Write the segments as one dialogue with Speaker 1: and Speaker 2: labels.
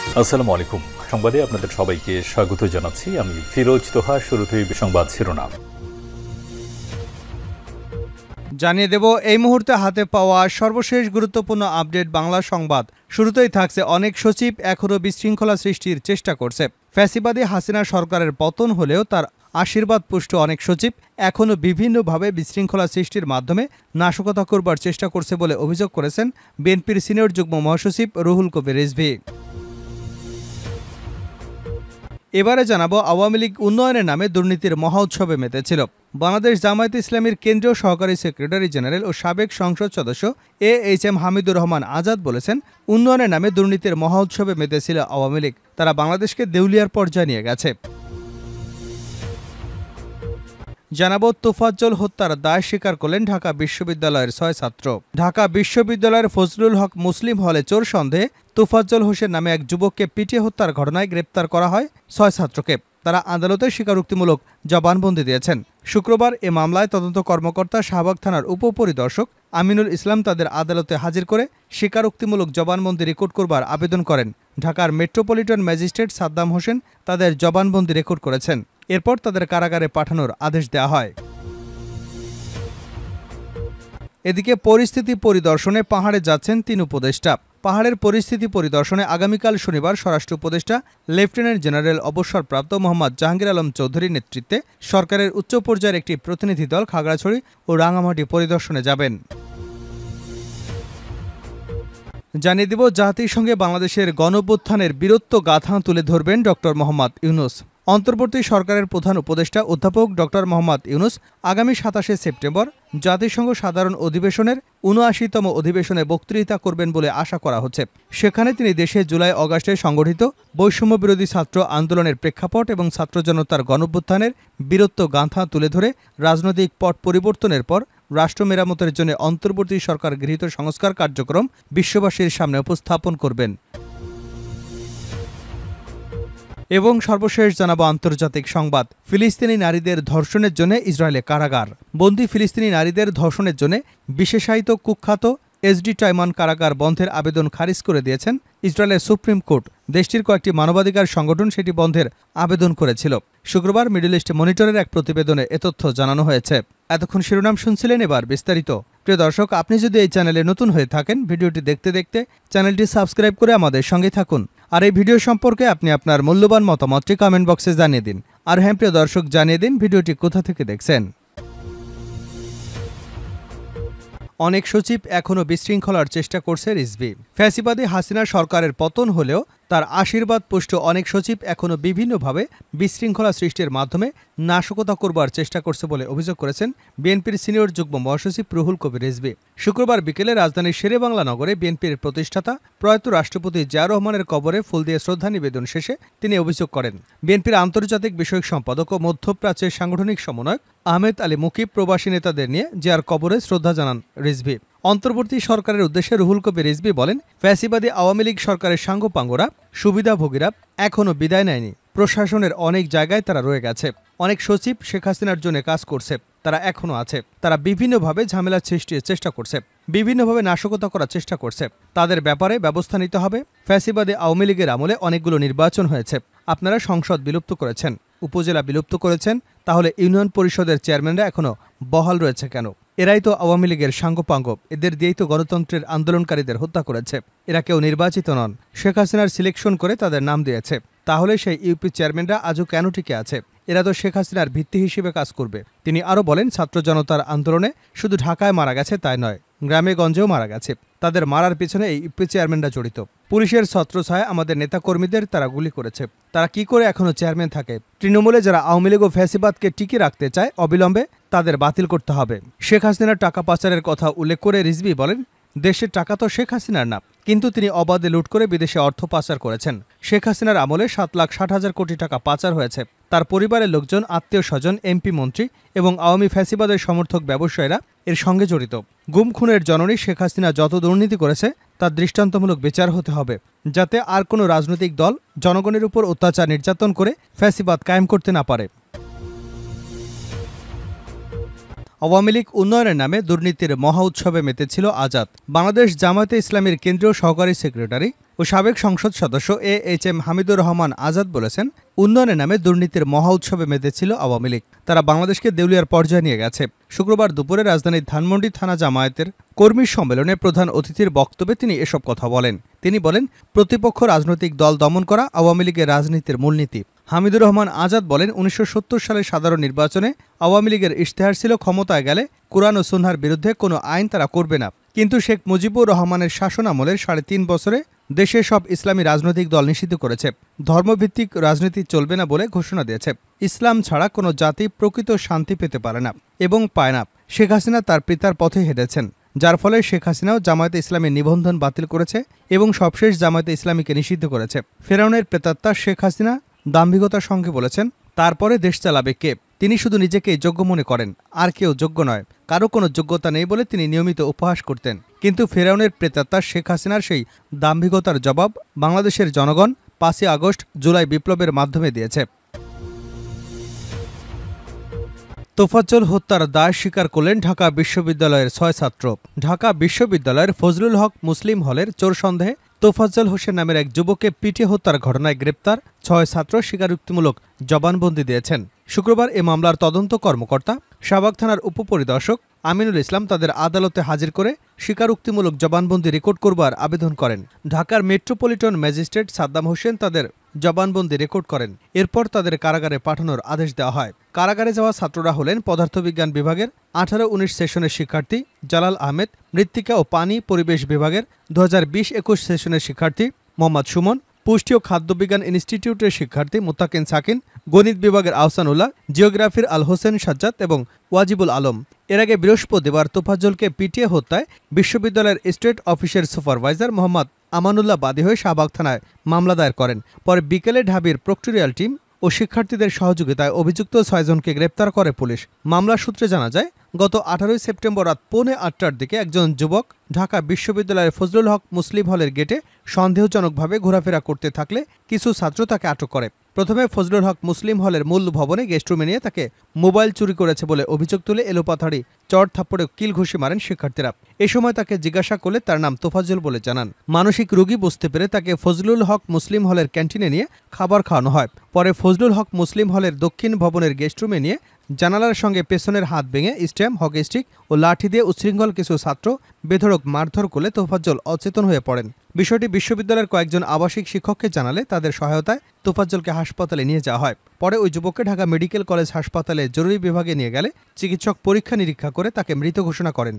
Speaker 1: আসসালামু আলাইকুম। সংবাদে আপনাদের সবাইকে স্বাগত জানাচ্ছি। আমি ফিরোজ তোহা। শুরুতেই সংবাদ শিরোনাম
Speaker 2: জানিয়ে দেব এই মুহূর্তে হাতে পাওয়া সর্বশেষ গুরুত্বপূর্ণ আপডেট বাংলা সংবাদ। শুরুতেই থাকছে অনেক সচিব এখনও বিশৃঙ্খলা সৃষ্টির চেষ্টা করছে। ফ্যাসিবাদী হাসিনা সরকারের পতন হলেও তার আশীর্বাদ পুষ্ট অনেক সচিব এখনও বিভিন্নভাবে বিশৃঙ্খলা সৃষ্টির মাধ্যমে নাশকতা করবার চেষ্টা করছে বলে অভিযোগ করেছেন বিএনপির সিনিয়র যুগ্ম মহাসচিব রুহুল কবির রিজভী। এবারে জানাবো আওয়ামী লীগ উন্নয়নের নামে দুর্নীতির মহা উৎসবে মেতেছিল। বাংলাদেশ জামায়াতে ইসলামীর কেন্দ্রীয় সহকারী সেক্রেটারি জেনারেল ও সাবেক সংসদ সদস্য এএইচএম হামিদুর রহমান আজাদ বলেছেন, উন্নয়নের নামে দুর্নীতির মহা উৎসবে মেতেছিল আওয়ামী লীগ। তারা বাংলাদেশকে দেউলিয়ার পর্যায়ে নিয়ে গেছে। জানাবো তোফাজ্জল হত্যার দায় স্বীকার করলেন ঢাকা বিশ্ববিদ্যালয়ের 6 ছাত্র। ঢাকা বিশ্ববিদ্যালয়ের ফজলুল হক মুসলিম হলে চোর সন্দেহে তোফাজ্জল হোসেন নামে এক যুবককে পিটিয়ে হত্যার ঘটনায় গ্রেপ্তার করা হয় 6 ছাত্রকে। তারা আদালতে স্বীকারোক্তিমূলক জবানবন্দি দিয়েছেন। শুক্রবার এ মামলায় তদন্ত কর্মকর্তা শাহবাগ থানার উপপরিদর্শক আমিনুল ইসলাম তাদের আদালতে হাজির করে স্বীকারোক্তিমূলক জবানবন্দি রেকর্ড করবার আবেদন করেন। ঢাকার মেট্রোপলিটন ম্যাজিস্ট্রেট সাদ্দাম হোসেন তাদের জবানবন্দি রেকর্ড করেছেন। এরপর তাদের কারাগারে পাঠানোর আদেশ দেওয়া হয়। এদিকে পরিস্থিতি পরিদর্শনে পাহাড়ে যাচ্ছেন 3 উপদেষ্টা। পাহাড়ের পরিস্থিতি পরিদর্শনে আগামীকাল শনিবার স্বরাষ্ট্র উপদেষ্টা লেফটেন্যান্ট জেনারেল অবসরপ্রাপ্ত মোহাম্মদ জাহাঙ্গীর আলম চৌধুরীর নেতৃত্বে সরকারের উচ্চ পর্যায়ের একটি প্রতিনিধি দল খাগড়াছড়ি ও রাঙামাটি পরিদর্শনে যাবেন। জানিয়ে দিব জাতিসংঘে বাংলাদেশের গণঅভ্যুত্থানের বীরত্ব গাথা তুলে ধরবেন ড. মোহাম্মদ ইউনূস। অন্তর্বর্তী সরকারের প্রধান উপদেষ্টা অধ্যাপক ড. মোহাম্মদ ইউনূস আগামী 27শে সেপ্টেম্বর জাতিসংঘ সাধারণ অধিবেশনের ৭৯তম অধিবেশনে বক্তৃতা করবেন বলে আশা করা হচ্ছে। সেখানে তিনি দেশে জুলাই-আগস্টে সংগঠিত বৈষম্যবিরোধী ছাত্র আন্দোলনের প্রেক্ষাপট এবং ছাত্র জনতার গণঅভ্যুত্থানের বীরত্ব গাথা তুলে ধরে রাজনৈতিক পট পরিবর্তনের পর রাষ্ট্র মেরামতের জন্য অন্তর্বর্তী সরকার গৃহীত সংস্কার কার্যক্রম বিশ্ববাসীর সামনে উপস্থাপন করবেন। এবং সর্বশেষ জানাবো আন্তর্জাতিক সংবাদ। ফিলিস্তিনি নারীদের ধর্ষণের জন্য ইসরায়েলে কারাগার। বন্দী ফিলিস্তিনি নারীদের ধর্ষণের জন্য বিশেষায়িত কুখ্যাত এসডি টাইমান কারাগার বন্ধের আবেদন খারিজ করে দিয়েছেন ইসরায়েলের সুপ্রিম কোর্ট। দেশটির কয়েকটি মানবাধিকার সংগঠন সেটি বন্ধের আবেদন করেছিল। শুক্রবার মিডল ইস্ট মনিটরের এক প্রতিবেদনে এ তথ্য জানানো হয়েছে। এতক্ষণ শিরোনাম শুনছিলেন, এবার বিস্তারিত। প্রিয় দর্শক, আপনি যদি এই চ্যানেলে নতুন হয়ে থাকেন, ভিডিওটি দেখতে দেখতে চ্যানেলটি সাবস্ক্রাইব করে আমাদের সঙ্গে থাকুন। আর এই ভিডিও সম্পর্কে আপনি আপনার মূল্যবান মতামতটি কমেন্ট বক্সে জানিয়ে দিন। আর হ্যাঁ প্রিয় দর্শক, জানিয়ে দিন ভিডিওটি কোথা থেকে দেখছেন। অনেক সচিব এখনও বিশৃঙ্খলার চেষ্টা করছে রিজভী। ফ্যাসিবাদী হাসিনা সরকারের পতন হলেও তার আশীর্বাদ পুষ্ট অনেক সচিব এখনও বিভিন্নভাবে বিশৃঙ্খলা সৃষ্টির মাধ্যমে নাশকতা করবার চেষ্টা করছে বলে অভিযোগ করেছেন বিএনপির সিনিয়র যুগ্ম মহাসচিব রুহুল কবির রিজভী। শুক্রবার বিকেলে রাজধানীর শেরেবাংলা নগরে বিএনপির প্রতিষ্ঠাতা প্রয়াত রাষ্ট্রপতি জিয়াউর রহমানের কবরে ফুল দিয়ে শ্রদ্ধা নিবেদন শেষে তিনি অভিযোগ করেন। বিএনপির আন্তর্জাতিক বিষয়ক সম্পাদক ও মধ্যপ্রাচ্যের সাংগঠনিক সমন্বয়ক আহমেদ আলী মুকিব প্রবাসী নেতাদের নিয়ে জিয়ার কবরে শ্রদ্ধা জানান রিজভী। অন্তর্বর্তী সরকারের উদ্দেশ্যে রুহুল কবির রিজভী বলেন, ফ্যাসিবাদী আওয়ামী লীগ সরকারের সাঙ্গপাঙ্গরা, সুবিধাভোগীরা এখনও বিদায় নেয়নি। প্রশাসনের অনেক জায়গায় তারা রয়ে গেছে। অনেক সচিব শেখ হাসিনার জন্য কাজ করছে, তারা এখনও আছে। তারা বিভিন্নভাবে ঝামেলা সৃষ্টির চেষ্টা করছে, বিভিন্নভাবে নাশকতা করার চেষ্টা করছে। তাদের ব্যাপারে ব্যবস্থা নিতে হবে। ফ্যাসিবাদী আওয়ামী লীগের আমলে অনেকগুলো নির্বাচন হয়েছে। আপনারা সংসদ বিলুপ্ত করেছেন, উপজেলা বিলুপ্ত করেছেন, তাহলে ইউনিয়ন পরিষদের চেয়ারম্যানরা এখনও বহাল রয়েছে কেন? এরাই তো আওয়ামী লীগের সাঙ্গপাঙ্গ। এদের দিয়েই তো গণতন্ত্রের আন্দোলনকারীদের হত্যা করেছে। এরা কেউ নির্বাচিত নন, শেখ হাসিনার সিলেকশন করে তাদের নাম দিয়েছে। তাহলে সেই ইউপি চেয়ারম্যানরা আজও কেন টিকে আছে? এরা তো শেখ হাসিনার ভিত্তি হিসেবে কাজ করবে। তিনি আরও বলেন, ছাত্র জনতার আন্দোলনে শুধু ঢাকায় মারা গেছে তাই নয়, গ্রামে গঞ্জেও মারা গেছে। তাদের মারার পিছনে এই ইউপি চেয়ারম্যানরা জড়িত। পুলিশের ছত্রছায়ায় আমাদের নেতাকর্মীদের তারা গুলি করেছে। তারা কি করে এখনও চেয়ারম্যান থাকে? তৃণমূলে যারা আওয়ামী লীগ ও ফ্যাসিবাদকে টিকিয়ে রাখতে চায়, অবিলম্বে তাদের বাতিল করতে হবে। শেখ হাসিনার টাকা পাচারের কথা উল্লেখ করে রিজভী বলেন, দেশের টাকা তো শেখ হাসিনার না, কিন্তু তিনি অবাধে লুট করে বিদেশে অর্থ পাচার করেছেন। শেখ হাসিনার আমলে 7,60,000 কোটি টাকা পাচার হয়েছে। তার পরিবারের লোকজন, আত্মীয় স্বজন, এমপি মন্ত্রী এবং আওয়ামী ফ্যাসিবাদের সমর্থক ব্যবসায়ীরা এর সঙ্গে জড়িত। গুম খুনের জননী শেখ হাসিনা যত দুর্নীতি করেছে তার দৃষ্টান্তমূলক বিচার হতে হবে, যাতে আর কোনো রাজনৈতিক দল জনগণের উপর অত্যাচার নির্যাতন করে ফ্যাসিবাদ কায়েম করতে না পারে। আওয়ামী লীগ উন্নয়নের নামে দুর্নীতির মহা উৎসবে মেতেছিল আজাদ। বাংলাদেশ জামায়াতে ইসলামীর কেন্দ্রীয় সহকারী সেক্রেটারি ও সাবেক সংসদ সদস্য AHM হামিদুর রহমান আজাদ বলেছেন, উন্নয়নের নামে দুর্নীতির মহা উৎসবে মেতেছিল আওয়ামী লীগ। তারা বাংলাদেশকে দেউলিয়ার পর্যায়ে নিয়ে গেছে। শুক্রবার দুপুরে রাজধানীর ধানমন্ডি থানা জামায়াতের কর্মী সম্মেলনে প্রধান অতিথির বক্তব্যে তিনি এসব কথা বলেন। তিনি বলেন, প্রতিপক্ষ রাজনৈতিক দল দমন করা আওয়ামী লীগের রাজনীতির মূলনীতি। হামিদুর রহমান আজাদ বলেন, 1970 সালের সাধারণ নির্বাচনে আওয়ামী লীগের ইশতেহার ছিল ক্ষমতায় গেলে কুরআন ও সুন্নাহর বিরুদ্ধে কোনো আইন তারা করবে না। কিন্তু শেখ মুজিবুর রহমানের শাসনামলের 3.5 বছরে দেশের সব ইসলামী রাজনৈতিক দল নিষিদ্ধ করেছে। ধর্মভিত্তিক রাজনীতি চলবে না বলে ঘোষণা দিয়েছে। ইসলাম ছাড়া কোনো জাতি প্রকৃত শান্তি পেতে পারে না এবং পায় না। শেখ হাসিনা তার পিতার পথে হেঁটেছেন, যার ফলে শেখ হাসিনাও জামায়াতে ইসলামীর নিবন্ধন বাতিল করেছে এবং সবশেষ জামায়াতে ইসলামীকে নিষিদ্ধ করেছে। ফেরাউনের প্রেতাত্মা শেখ হাসিনা দাম্ভিকতার সঙ্গে বলেছেন, তারপরে দেশ চালাবে কে? তিনি শুধু নিজেকেই যোগ্য মনে করেন, আর কেউ যোগ্য নয়। কারো কোনো যোগ্যতা নেই বলে তিনি নিয়মিত উপহাস করতেন। কিন্তু ফেরাউনের প্রেতাত্মা শেখ হাসিনার সেই দাম্ভিকতার জবাব বাংলাদেশের জনগণ 5ই আগস্ট জুলাই বিপ্লবের মাধ্যমে দিয়েছে। তোফাজ্জল হত্যার দায় স্বীকার করলেন ঢাকা বিশ্ববিদ্যালয়ের 6 ছাত্র। ঢাকা বিশ্ববিদ্যালয়ের ফজলুল হক মুসলিম হলের চোর সন্দেহে তোফাজ্জল হোসেন নামের এক যুবককে পিটিয়ে হত্যার ঘটনায় গ্রেপ্তার 6 ছাত্র স্বীকারোক্তিমূলক জবানবন্দি দিয়েছেন। শুক্রবার এ মামলার তদন্ত কর্মকর্তা শাহবাগ থানার উপপরিদর্শক আমিনুল ইসলাম তাদের আদালতে হাজির করে স্বীকারোক্তিমূলক জবানবন্দি রেকর্ড করবার আবেদন করেন। ঢাকার মেট্রোপলিটন ম্যাজিস্ট্রেট সাদ্দাম হোসেন তাদের জবানবন্দি রেকর্ড করেন। এরপর তাদের কারাগারে পাঠানোর আদেশ দেওয়া হয়। কারাগারে যাওয়া ছাত্ররা হলেন পদার্থবিজ্ঞান বিভাগের 18-19 সেশনের শিক্ষার্থী জালাল আহমেদ, মৃত্তিকা ও পানি পরিবেশ বিভাগের 2020-21 সেশনের শিক্ষার্থী মোহাম্মদ সুমন, পুষ্টি ও খাদ্যবিজ্ঞান ইনস্টিটিউটের শিক্ষার্থী মুত্তাকিন সাকিন, গণিত বিভাগের আহসানুল্লাহ, জিওগ্রাফির আল হোসেন সাজ্জাদ এবং ওয়াজিবুল আলম। এর আগে বৃহস্পতিবার তোফাজ্জলকে পিটিয়ে হত্যায় বিশ্ববিদ্যালয়ের স্টেট অফিসের সুপারভাইজার মোহাম্মদ আমানুল্লাহ বাদী হয়ে শাহবাগ থানায় মামলা দায়ের করেন। পরে বিকেলে ঢাবির প্রক্টোরিয়াল টিম ও শিক্ষার্থীদের সহযোগিতায় অভিযুক্ত 6 জনকে গ্রেপ্তার করে পুলিশ। মামলা সূত্রে জানা যায়, গত 18 সেপ্টেম্বর রাত 8:45টার দিকে একজন যুবক ঢাকা বিশ্ববিদ্যালয়ের ফজলুল হক মুসলিম হলের গেটে সন্দেহজনকভাবে ঘোরাফেরা করতে থাকলে কিছু ছাত্র তাকে আটক করে। প্রথমে ফজলুল হক মুসলিম হলের মূল ভবনে গেস্টরুমে নিয়ে তাকে মোবাইল চুরি করেছে বলে অভিযোগ তুলে এলোপাথাড়ি চড় থাপ্পড়ে কিল ঘুষি মারেন শিক্ষার্থীরা। এ সময় তাকে জিজ্ঞাসা করলে তার নাম তোফাজ্জল বলে জানান। মানসিক রোগী বুঝতে পেরে তাকে ফজলুল হক মুসলিম হলের ক্যান্টিনে নিয়ে খাবার খাওয়ানো হয়। পরে ফজলুল হক মুসলিম হলের দক্ষিণ ভবনের গেস্টরুমে নিয়ে জানালার সঙ্গে পেছনের হাত ভেঙে স্ট্যাম্প, হকি স্টিক ও লাঠি দিয়ে উচ্ছৃঙ্খল কিছু ছাত্র বেধড়ক মারধর করলে তোফাজ্জল অচেতন হয়ে পড়েন। বিষয়টি বিশ্ববিদ্যালয়ের কয়েকজন আবাসিক শিক্ষককে জানালে তাদের সহায়তায় তোফাজ্জলকে হাসপাতালে নিয়ে যাওয়া হয়। পরে ওই যুবককে ঢাকা মেডিকেল কলেজ হাসপাতালে জরুরি বিভাগে নিয়ে গেলে চিকিৎসক পরীক্ষা নিরীক্ষা করে তাকে মৃত ঘোষণা করেন।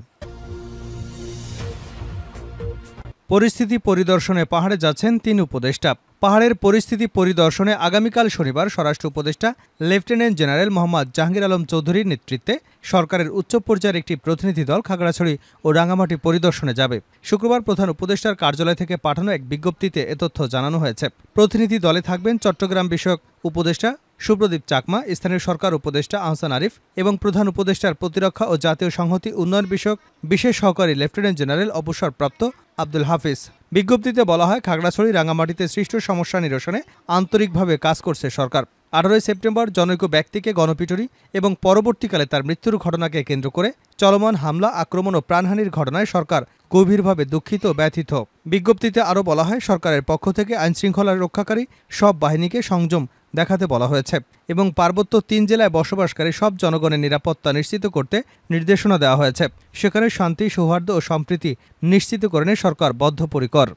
Speaker 2: পরিস্থিতি পরিদর্শনে পাহাড়ে যাচ্ছেন 3 উপদেষ্টা। পাহাড়ের পরিস্থিতি পরিদর্শনে আগামীকাল শনিবার স্বরাষ্ট্র উপদেষ্টা লেফটেন্যান্ট জেনারেল মোহাম্মদ জাহাঙ্গীর আলম চৌধুরীর নেতৃত্বে সরকারের উচ্চ পর্যায়ের একটি প্রতিনিধি দল খাগড়াছড়ি ও রাঙ্গামাটি পরিদর্শনে যাবে। শুক্রবার প্রধান উপদেষ্টার কার্যালয় থেকে পাঠানো এক বিজ্ঞপ্তিতে এ তথ্য জানানো হয়েছে। প্রতিনিধি দলে থাকবেন চট্টগ্রাম বিষয়ক উপদেষ্টা সুপ্রদীপ চাকমা, স্থানীয় সরকার উপদেষ্টা আহসান আরিফ এবং প্রধান উপদেষ্টার প্রতিরক্ষা ও জাতীয় সংহতি উন্নয়ন বিষয়ক বিশেষ সহকারী লেফটেন্যান্ট জেনারেল অবসরপ্রাপ্ত আব্দুল হাফিজ। বিজ্ঞপ্তিতে বলা হয়, খাগড়াছড়ি রাঙ্গামাটিতে সৃষ্ট সমস্যা নিরসনে আন্তরিকভাবে কাজ করছে সরকার। 18 সেপ্টেম্বর জনৈক ব্যক্তিকে গণপিটুনি এবং পরবর্তীকালে তার মৃত্যুর ঘটনাকে কেন্দ্র করে চলমান হামলা, আক্রমণ ও প্রাণহানির ঘটনায় সরকার গভীরভাবে দুঃখিত ও ব্যথিত। বিজ্ঞপ্তিতে আরও বলা হয়, সরকারের পক্ষ থেকে আইনশৃঙ্খলা রক্ষাকারী সব বাহিনীকে সংযম দেখাতে বলা হয়েছে এবং পার্বত্য 3 জেলায় বসবাসকারী সব জনগণের নিরাপত্তা নিশ্চিত করতে নির্দেশনা দেওয়া হয়েছে। সেখানে শান্তি, সৌহার্দ্য ও সম্প্রীতি নিশ্চিতকরণে সরকার বদ্ধপরিকর।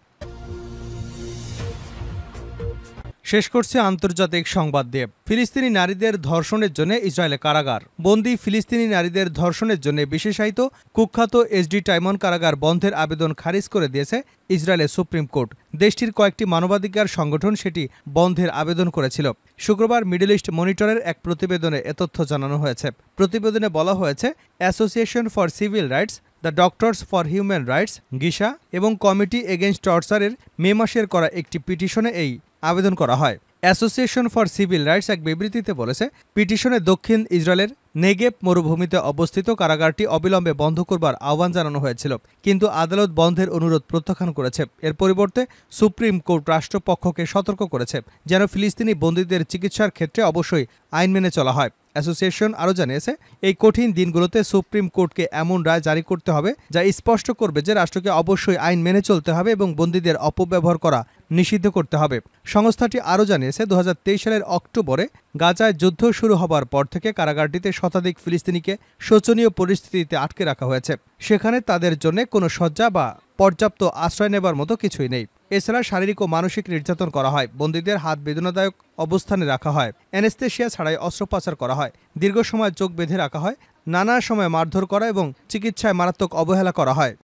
Speaker 2: শেষ করছে আন্তর্জাতিক সংবাদ দিয়ে। ফিলিস্তিনি নারীদের ধর্ষণের জন্য ইসরায়েলে কারাগার। বন্দী ফিলিস্তিনি নারীদের ধর্ষণের জন্য বিশেষায়িত কুখ্যাত SD টাইমন কারাগার বন্ধের আবেদন খারিজ করে দিয়েছে ইসরায়েলের সুপ্রিম কোর্ট। দেশটির কয়েকটি মানবাধিকার সংগঠন সেটি বন্ধের আবেদন করেছিল। শুক্রবার মিডল ইস্ট মনিটরের এক প্রতিবেদনে এ তথ্য জানানো হয়েছে। প্রতিবেদনে বলা হয়েছে, association for civil rights, the doctors for human rights Gisha এবং কমিটি এগেইনস্ট টর্চারের মে মাসের করা একটি পিটিশনে এই আবেদন করা হয়। অ্যাসোসিয়েশন ফর সিভিল রাইটস এক বিবৃতিতে বলেছে, পিটিশনে দক্ষিণ ইসরায়েলের নেগেব মরুভূমিতে অবস্থিত কারাগারটি অবিলম্বে বন্ধ করবার আহ্বান জানানো হয়েছিল, কিন্তু আদালত বন্ধের অনুরোধ প্রত্যাখ্যান করেছে। এর পরিবর্তে সুপ্রিম কোর্ট রাষ্ট্রপক্ষকে সতর্ক করেছে যেন ফিলিস্তিনি বন্দীদের চিকিৎসার ক্ষেত্রে অবশ্যই আইন মেনে চলা হয়। অ্যাসোসিয়েশন আরও জানিয়েছে, এই কঠিন দিনগুলোতে সুপ্রিম কোর্টকে এমন রায় জারি করতে হবে যা স্পষ্ট করবে যে রাষ্ট্রকে অবশ্যই আইন মেনে চলতে হবে এবং বন্দীদের অপব্যবহার করা নিষিদ্ধ করতে হবে। সংস্থাটি আরও জানিয়েছে, 2023 সালের অক্টোবরে গাজায় যুদ্ধ শুরু হবার পর থেকে কারাগারটিতে শতাধিক ফিলিস্তিনিকে শোচনীয় পরিস্থিতিতে আটকে রাখা হয়েছে। সেখানে তাদের জন্য কোনো শয্যা বা পর্যাপ্ত আশ্রয় নেবার মতো কিছুই নেই। এছাড়া শারীরিক ও মানসিক নির্যাতন করা হয়, বন্দীদের হাত বেদনাদায়ক অবস্থানে রাখা হয়, অ্যানেস্থেশিয়া ছাড়াই অস্ত্রোপচার করা হয়, দীর্ঘ সময় চোখ বেঁধে রাখা হয়, নানা সময় মারধর করা এবং চিকিৎসায় মারাত্মক অবহেলা করা হয়।